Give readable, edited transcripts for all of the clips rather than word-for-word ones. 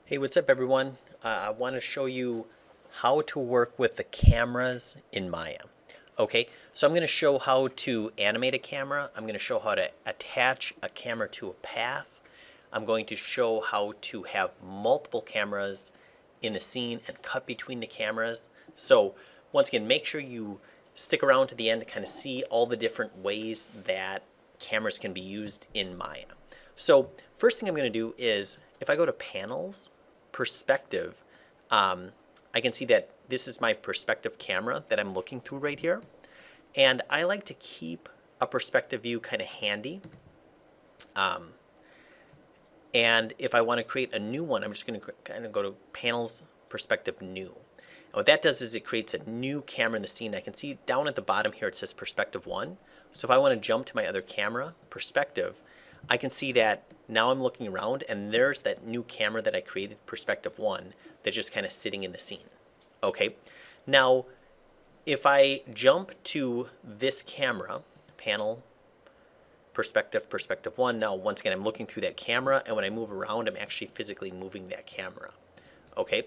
Hey, what's up everyone? I want to show you how to work with the cameras in Maya. Okay, so I'm going to show how to animate a camera. I'm going to show how to attach a camera to a path. I'm going to show how to have multiple cameras in the scene and cut between the cameras. So once again, make sure you stick around to the end to kind of see all the different ways that cameras can be used in Maya. So first thing I'm going to do is if I go to panels, perspective, I can see that this is my perspective camera that I'm looking through right here. And I like to keep a perspective view kind of handy. And if I want to create a new one, I'm just going to kind of go to panels, perspective, new. And what that does is it creates a new camera in the scene. I can see down at the bottom here it says perspective 1. So if I want to jump to my other camera, perspective, I can see that now I'm looking around and there's that new camera that I created, perspective 1, that's just kind of sitting in the scene. Okay, now if I jump to this camera, panel, perspective, perspective 1, now once again I'm looking through that camera, and when I move around I'm actually physically moving that camera. Okay,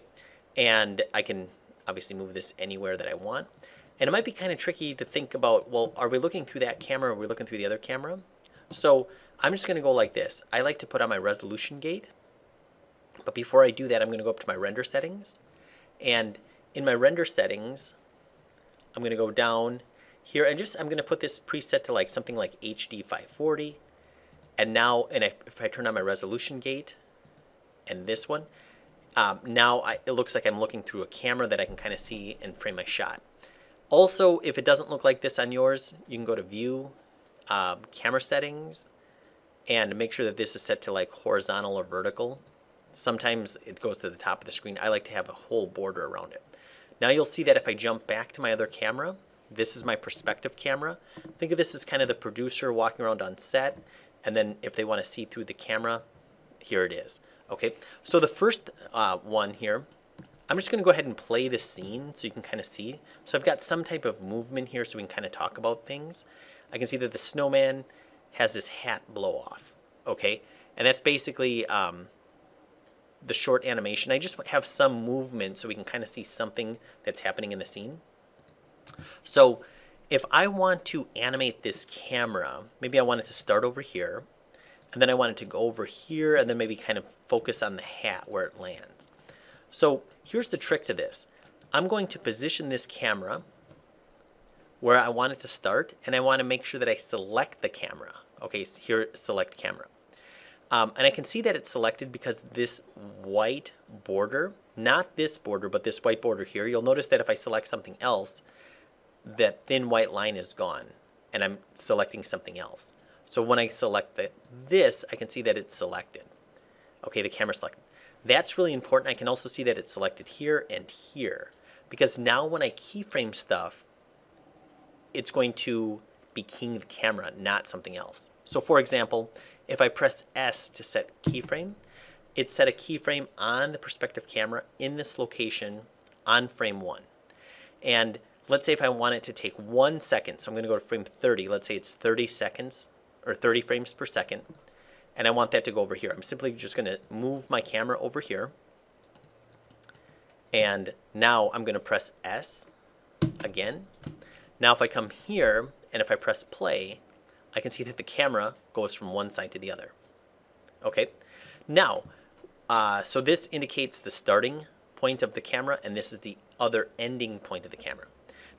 and I can obviously move this anywhere that I want. And it might be kind of tricky to think about, well, are we looking through that camera or are we looking through the other camera? So I'm just going to go like this. I like to put on my resolution gate, but before I do that I'm going to go up to my render settings, and in my render settings I'm going to go down here and I'm going to put this preset to like something like HD 540, and now if I turn on my resolution gate and this one, now it looks like I'm looking through a camera that I can kind of see and frame my shot. Also, if it doesn't look like this on yours, you can go to view, camera settings, and make sure that this is set to like horizontal or vertical. Sometimes it goes to the top of the screen. I like to have a whole border around it. Now you'll see that if I jump back to my other camera, this is my perspective camera. Think of this as kind of the producer walking around on set, and then if they want to see through the camera, here it is. Okay, so the first one here, I'm just going to go ahead and play the scene so you can kind of see. So I've got some type of movement here so we can kind of talk about things. I can see that the snowman has this hat blow off. Okay, and that's basically the short animation. I just have some movement so we can kind of see something that's happening in the scene. So if I want to animate this camera, maybe I want it to start over here, and then I want it to go over here, and then maybe kind of focus on the hat where it lands. So here's the trick to this. I'm going to position this camera where I want it to start, and I want to make sure that I select the camera. Okay, so here, select camera. And I can see that it's selected because this white border, not this border, but this white border here, you'll notice that if I select something else, that thin white line is gone, and I'm selecting something else. So when I select this, I can see that it's selected. Okay, the camera's selected. That's really important. I can also see that it's selected here and here, because now when I keyframe stuff, it's going to be keying the camera, not something else. So for example, if I press S to set keyframe, it set a keyframe on the perspective camera in this location on frame 1. And let's say if I want it to take 1 second, so I'm going to go to frame 30, let's say it's 30 seconds or 30 frames per second, and I want that to go over here. I'm simply just going to move my camera over here, and now I'm going to press S again. Now if I come here and if I press play, I can see that the camera goes from one side to the other. Okay, now so this indicates the starting point of the camera, and this is the other ending point of the camera.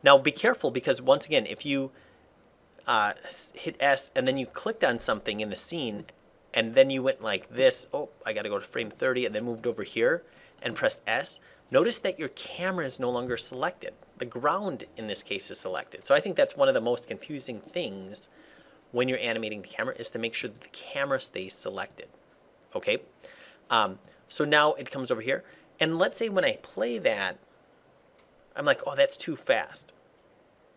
Now be careful, because once again, if you hit S and then you clicked on something in the scene and then you went like this, oh, I got to go to frame 30, and then moved over here and pressed S, notice that your camera is no longer selected. The ground in this case is selected. So I think that's one of the most confusing things when you're animating the camera, is to make sure that the camera stays selected. Okay, so now it comes over here, and let's say when I play that, I'm like, oh, that's too fast.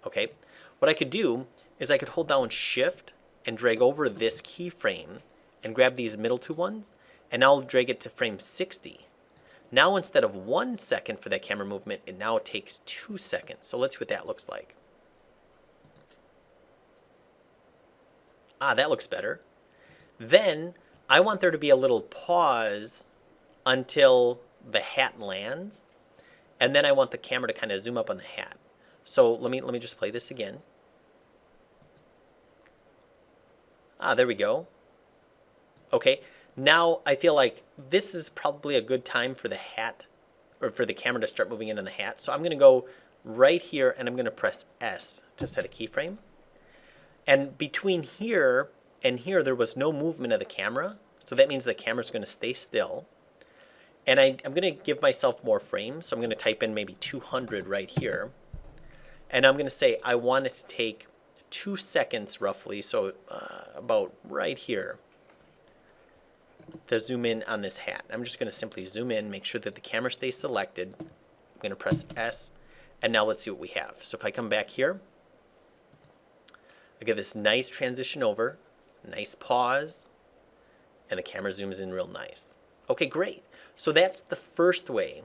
Okay, what I could do is I could hold down Shift and drag over this keyframe and grab these middle two ones, and I'll drag it to frame 60. Now instead of 1 second for that camera movement, it now takes 2 seconds. So let's see what that looks like. Ah, that looks better. Then I want there to be a little pause until the hat lands, and then I want the camera to kind of zoom up on the hat. So let me just play this again. There we go. Okay, now I feel like this is probably a good time for the hat, or for the camera to start moving in on the hat. So I'm going to go right here and I'm going to press S to set a keyframe. And between here and here there was no movement of the camera, so that means the camera's going to stay still. And I'm going to give myself more frames, so I'm going to type in maybe 200 right here. And I'm going to say I want it to take 2 seconds roughly, so about right here, to zoom in on this hat. I'm just going to simply zoom in, make sure that the camera stays selected. I'm going to press S, and now let's see what we have. So if I come back here, I get this nice transition over, nice pause, and the camera zooms in real nice. Okay, great. So that's the first way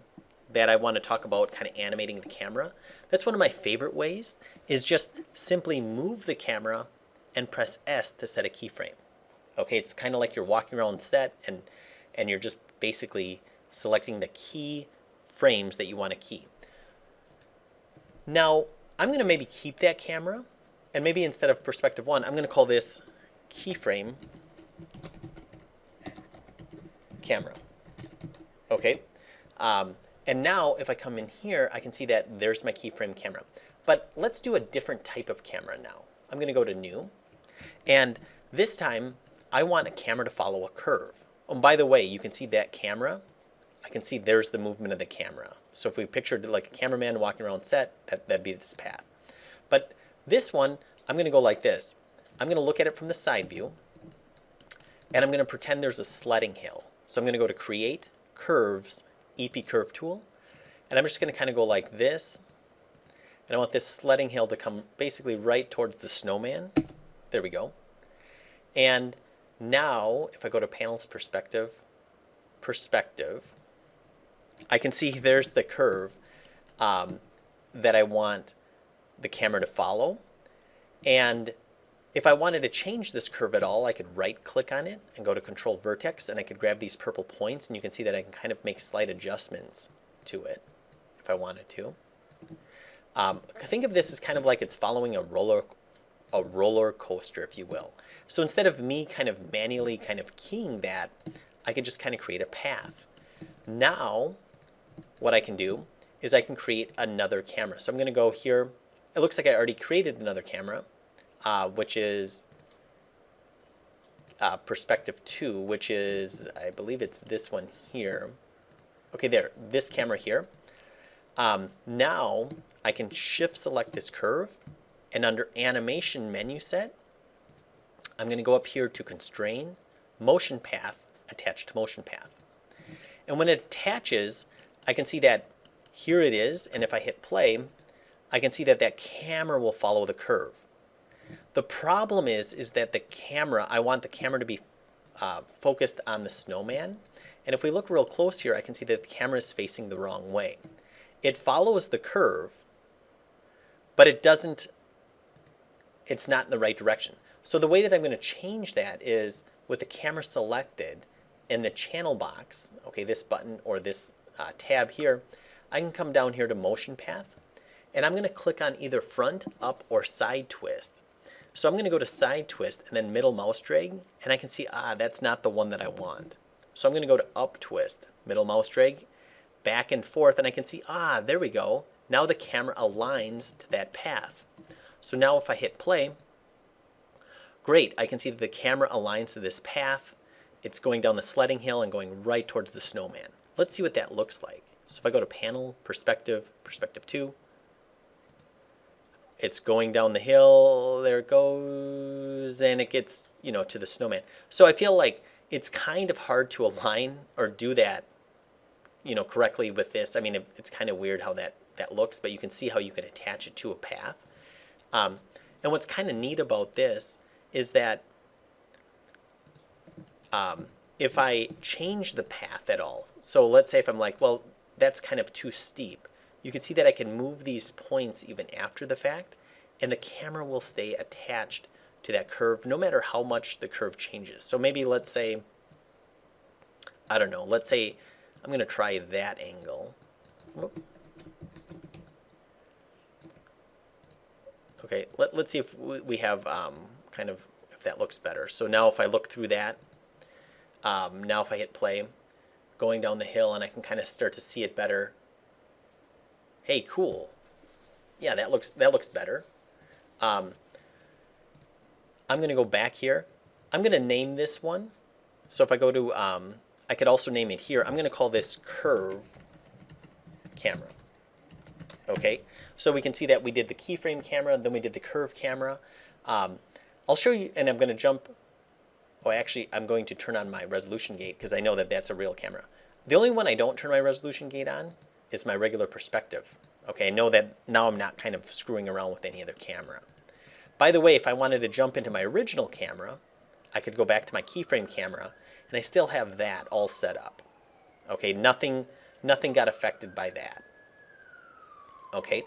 that I want to talk about kind of animating the camera. That's one of my favorite ways, is just simply move the camera and press S to set a keyframe. Okay, it's kind of like you're walking around set and you're just basically selecting the key frames that you want to key. Now, I'm going to maybe keep that camera, and maybe instead of perspective 1, I'm going to call this keyframe camera. Okay, and now if I come in here, I can see that there's my keyframe camera. But let's do a different type of camera now. I'm going to go to New, and this time I want a camera to follow a curve. Oh, and by the way, you can see that camera. I can see there's the movement of the camera. So if we pictured like a cameraman walking around set, that'd be this path. But this one, I'm going to go like this. I'm going to look at it from the side view, and I'm going to pretend there's a sledding hill. So I'm going to go to Create, Curves, EP Curve Tool, and I'm just going to kind of go like this, and I want this sledding hill to come basically right towards the snowman. There we go. And now, if I go to Panels Perspective, I can see there's the curve that I want the camera to follow. And if I wanted to change this curve at all, I could right-click on it and go to Control Vertex, and I could grab these purple points, and you can see that I can kind of make slight adjustments to it if I wanted to. Think of this as kind of like it's following a roller coaster, if you will. So instead of me kind of manually kind of keying that, I could just kind of create a path. Now, what I can do is I can create another camera. So I'm going to go here. It looks like I already created another camera, which is perspective 2, which is, I believe it's this one here. Okay, there, this camera here. Now I can shift select this curve, and under animation menu set, I'm going to go up here to constrain, motion path, attach to motion path. And when it attaches, I can see that here it is, and if I hit play, I can see that that camera will follow the curve. The problem is that the camera, I want the camera to be focused on the snowman. And if we look real close here, I can see that the camera is facing the wrong way. It follows the curve, but it doesn't, it's not in the right direction. So the way that I'm going to change that is with the camera selected in the channel box, okay, this button or this tab here, I can come down here to motion path, and I'm going to click on either front, up, or side twist. So I'm going to go to side twist and then middle mouse drag, and I can see, that's not the one that I want. So I'm going to go to up twist, middle mouse drag, back and forth, and I can see, there we go. Now the camera aligns to that path. So now if I hit play, great, I can see that the camera aligns to this path. It's going down the sledding hill and going right towards the snowman. Let's see what that looks like. So if I go to Panel, Perspective, Perspective 2, it's going down the hill, there it goes, and it gets, to the snowman. So I feel like it's kind of hard to align or do that, correctly with this. I mean, it's kind of weird how that looks, but you can see how you can attach it to a path. And what's kind of neat about this is that if I change the path at all, so let's say if I'm like, well, that's kind of too steep, you can see that I can move these points even after the fact, and the camera will stay attached to that curve no matter how much the curve changes. So maybe let's say, I don't know, let's say I'm going to try that angle. Whoop. Okay, let's see if we have kind of, if that looks better. So now if I look through that, now if I hit play, going down the hill, and I can kind of start to see it better. Hey, cool. Yeah, that looks better. I'm going to go back here. I'm going to name this one. So if I go to, I could also name it here. I'm going to call this curve camera. Okay, so we can see that we did the keyframe camera, then we did the curve camera. I'll show you, and I'm going to jump. Oh, actually, I'm going to turn on my resolution gate because I know that that's a real camera. The only one I don't turn my resolution gate on is my regular perspective. Okay, I know that now I'm not kind of screwing around with any other camera. By the way, if I wanted to jump into my original camera, I could go back to my keyframe camera, and I still have that all set up. Okay, nothing got affected by that. Okay,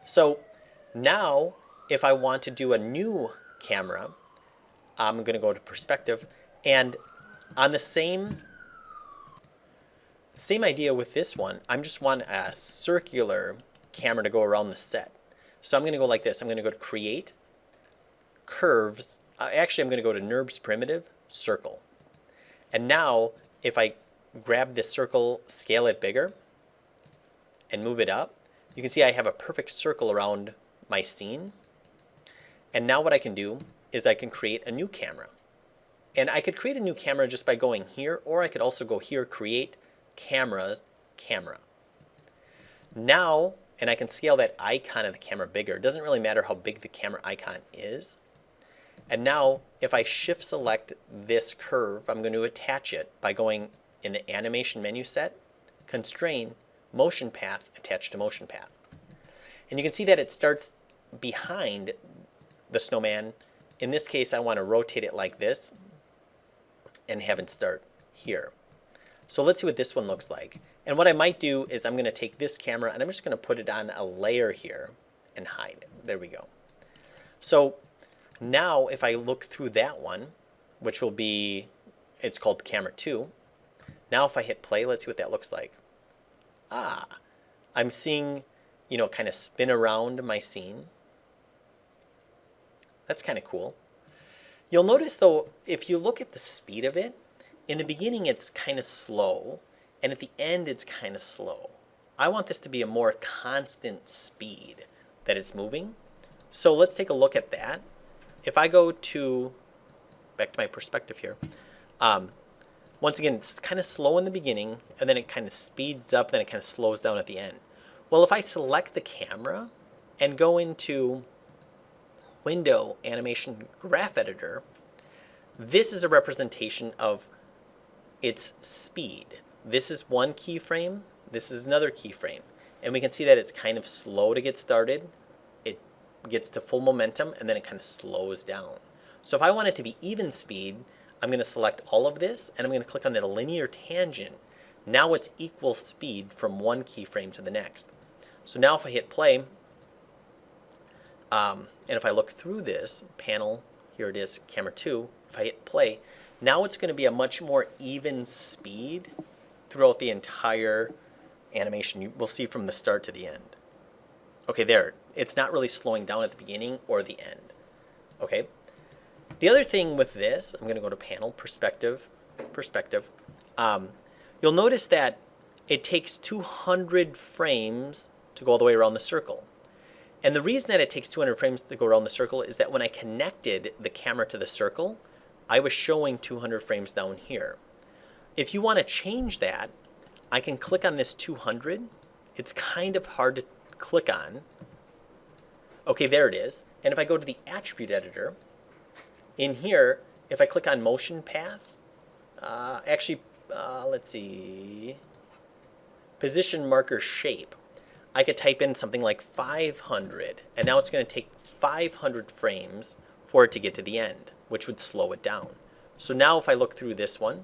so now if I want to do a new camera, I'm going to go to perspective, and on the same idea with this one, I just want a circular camera to go around the set. So I'm going to go like this. I'm going to go to create, curves. Actually, I'm going to go to NURBS primitive, circle. And now if I grab this circle, scale it bigger, and move it up, you can see I have a perfect circle around my scene. And now what I can do is I can create a new camera. And I could create a new camera just by going here, or I could also go here, create cameras, camera. Now, and I can scale that icon of the camera bigger. It doesn't really matter how big the camera icon is. And now if I shift select this curve, I'm going to attach it by going in the animation menu set, constrain, motion path, attach to motion path. And you can see that it starts behind the snowman. In this case, I want to rotate it like this and have it start here. So let's see what this one looks like. And what I might do is I'm going to take this camera and I'm just going to put it on a layer here and hide it. There we go. So now if I look through that one, which will be, it's called camera 2. Now if I hit play, let's see what that looks like. I'm seeing, you know, kind of spin around my scene. That's kind of cool. You'll notice though, if you look at the speed of it, in the beginning it's kind of slow, and at the end it's kind of slow. I want this to be a more constant speed that it's moving. So let's take a look at that. If I go to, back to my perspective here, once again, it's kind of slow in the beginning, and then it kind of speeds up, then it kind of slows down at the end. Well, if I select the camera and go into Window, Animation, Graph Editor, this is a representation of its speed. This is one keyframe, this is another keyframe. And we can see that it's kind of slow to get started. It gets to full momentum, and then it kind of slows down. So if I want it to be even speed, I'm going to select all of this, and I'm going to click on the linear tangent. Now it's equal speed from one keyframe to the next. So now if I hit play, and if I look through this panel, here it is, camera 2, if I hit play, now it's going to be a much more even speed throughout the entire animation. You will see from the start to the end. Okay, there. It's not really slowing down at the beginning or the end. Okay. The other thing with this, I'm going to go to panel, perspective. You'll notice that it takes 200 frames to go all the way around the circle. And the reason that it takes 200 frames to go around the circle is that when I connected the camera to the circle, I was showing 200 frames down here. If you want to change that, I can click on this 200. It's kind of hard to click on. Okay, there it is. And if I go to the attribute editor, in here, if I click on motion path, let's see, position marker shape, I could type in something like 500, and now it's going to take 500 frames for it to get to the end, which would slow it down. So now if I look through this one,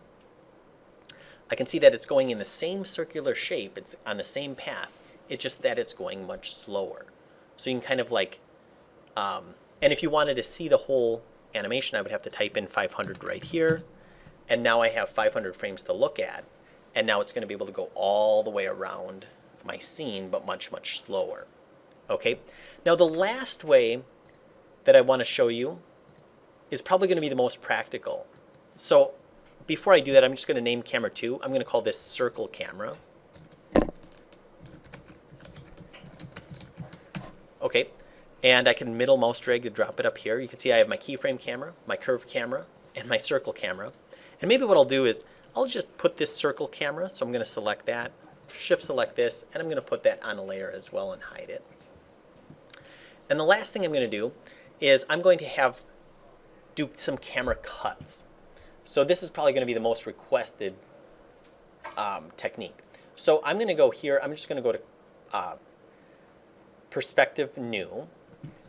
I can see that it's going in the same circular shape, it's on the same path, it's just that it's going much slower. So you can kind of like, and if you wanted to see the whole animation, I would have to type in 500 right here, and now I have 500 frames to look at. and now it's going to be able to go all the way around my scene, but much, much slower. Okay, now the last way that I want to show you is probably going to be the most practical. So before I do that, I'm just going to name camera 2. I'm going to call this circle camera. Okay, and I can middle mouse drag to drop it up here. You can see I have my keyframe camera, my curve camera, and my circle camera. And maybe what I'll do is I'll just put this circle camera, so I'm going to select that, shift select this, and I'm going to put that on a layer as well and hide it. And the last thing I'm going to do is I'm going to do some camera cuts. So this is probably going to be the most requested technique. So I'm going to go here, I'm just going to go to perspective new.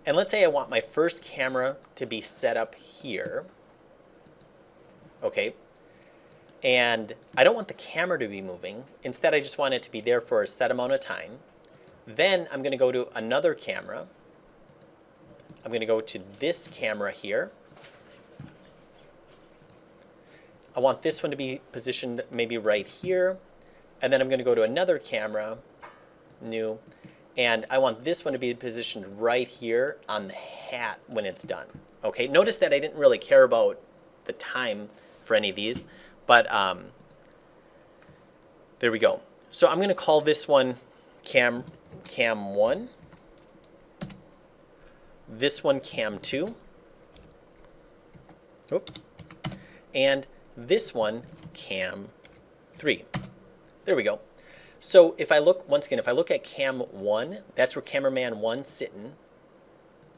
And let's say I want my first camera to be set up here. Okay. And I don't want the camera to be moving. Instead, I just want it to be there for a set amount of time. Then I'm going to go to another camera. I'm going to go to this camera here. I want this one to be positioned maybe right here. And then I'm going to go to another camera, new, and I want this one to be positioned right here on the hat when it's done. Okay, notice that I didn't really care about the time for any of these, but there we go. So I'm going to call this one cam 1, this one cam 2, and this one cam 3. There we go. So if I look, once again, if I look at cam 1, that's where cameraman 1 sitting.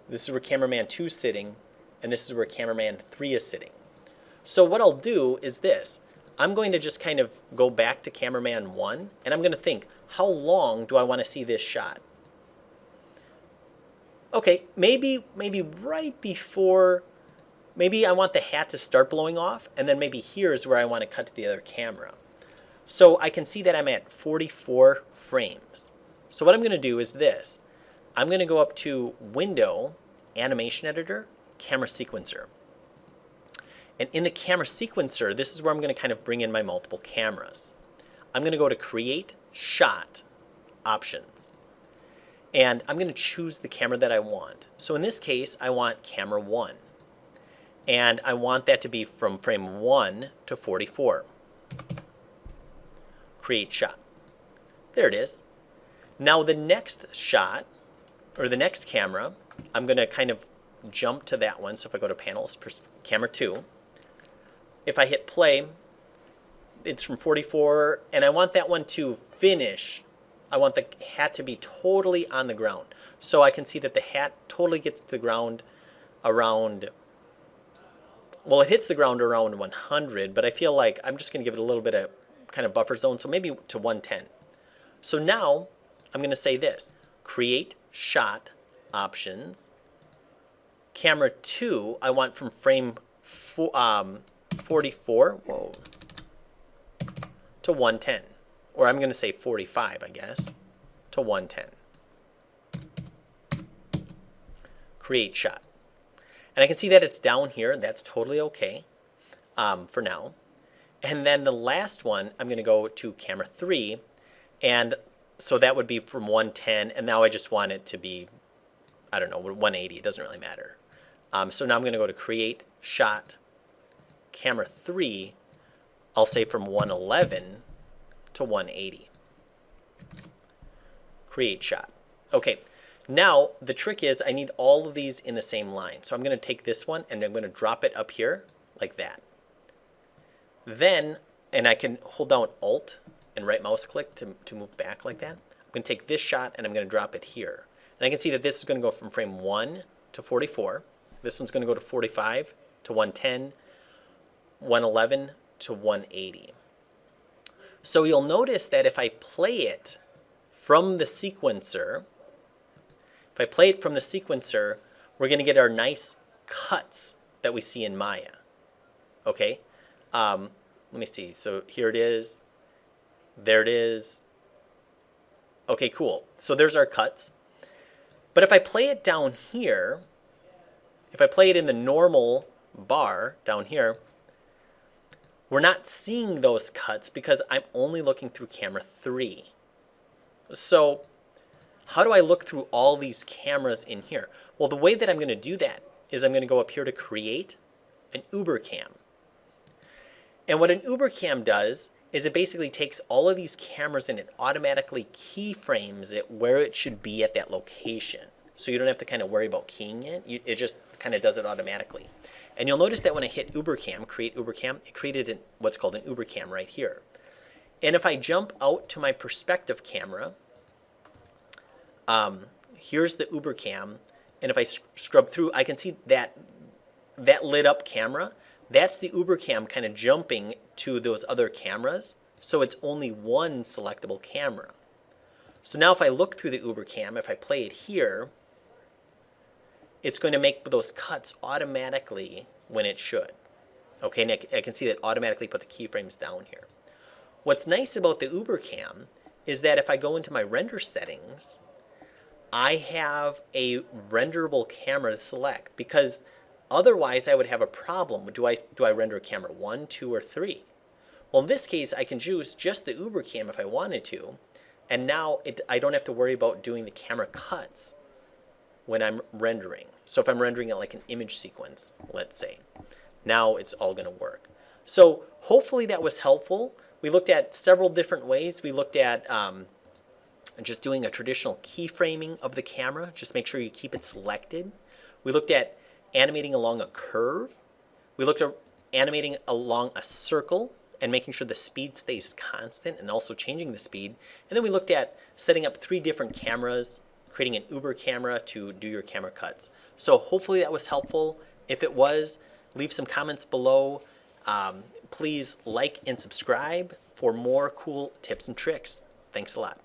This is where cameraman 2 is sitting, and this is where cameraman 3 is sitting. So what I'll do is this. I'm going to just kind of go back to cameraman 1, and I'm going to think, how long do I want to see this shot? Okay, maybe right before, maybe I want the hat to start blowing off, and then maybe here's where I want to cut to the other camera. So I can see that I'm at 44 frames. So what I'm going to do is this. I'm going to go up to Window, Animation Editor, Camera Sequencer. And in the Camera Sequencer, this is where I'm going to kind of bring in my multiple cameras. I'm going to go to Create Shot Options. And I'm going to choose the camera that I want. So in this case, I want camera 1. And I want that to be from frame 1 to 44. Create shot. There it is. Now the next shot, or the next camera, I'm going to kind of jump to that one. So if I go to Panels, Camera 2, if I hit play, it's from 44, and I want that one to finish. I want the hat to be totally on the ground. So I can see that the hat totally gets to the ground around, well, it hits the ground around 100, but I feel like I'm just going to give it a little bit of kind of buffer zone, so maybe to 110. So now I'm going to say this, Create Shot Options. Camera 2, I want from frame 44 to 110. Or I'm going to say 45, I guess, to 110. Create shot. And I can see that it's down here. That's totally okay for now. And then the last one, I'm going to go to camera 3. And so that would be from 110. And now I just want it to be, I don't know, 180. It doesn't really matter. So now I'm going to go to Create Shot. Camera 3, I'll say from 111 to 180. Create shot. Okay, now the trick is I need all of these in the same line. So I'm going to take this one and I'm going to drop it up here like that. Then, and I can hold down Alt and right mouse click to move back like that. I'm going to take this shot and I'm going to drop it here. And I can see that this is going to go from frame 1 to 44. This one's going to go to 45 to 110, 111 to 180. So you'll notice that if I play it from the sequencer, we're going to get our nice cuts that we see in Maya. Okay, let me see. So here it is. There it is. Okay, cool. So there's our cuts. But if I play it down here, if I play it in the normal bar down here, we're not seeing those cuts because I'm only looking through camera 3. So how do I look through all these cameras in here? Well, the way that I'm going to do that is I'm going to go up here to create an Ubercam. And what an Ubercam does is it basically takes all of these cameras and it automatically keyframes it where it should be at that location. So you don't have to kind of worry about keying it. It just kind of does it automatically. And you'll notice that when I hit Ubercam, create Ubercam, it created what's called an Ubercam right here. And if I jump out to my perspective camera, here's the Ubercam. And if I scrub through, I can see that lit up camera. That's the Ubercam kind of jumping to those other cameras. So it's only one selectable camera. So now if I look through the Ubercam, if I play it here, it's going to make those cuts automatically when it should. Okay, and I can see that automatically put the keyframes down here. What's nice about the Ubercam is that if I go into my render settings, I have a renderable camera to select, because otherwise I would have a problem. Do I render camera 1, 2, or 3? Well, in this case, I can choose just the Ubercam if I wanted to, and now I don't have to worry about doing the camera cuts when I'm rendering. So if I'm rendering it like an image sequence, let's say, now it's all going to work. So hopefully that was helpful. We looked at several different ways. We looked at just doing a traditional keyframing of the camera. Just make sure you keep it selected. We looked at animating along a curve. We looked at animating along a circle and making sure the speed stays constant and also changing the speed. And then we looked at setting up 3 different cameras, creating an Uber camera to do your camera cuts. So hopefully that was helpful. If it was, leave some comments below. Please like and subscribe for more cool tips and tricks. Thanks a lot.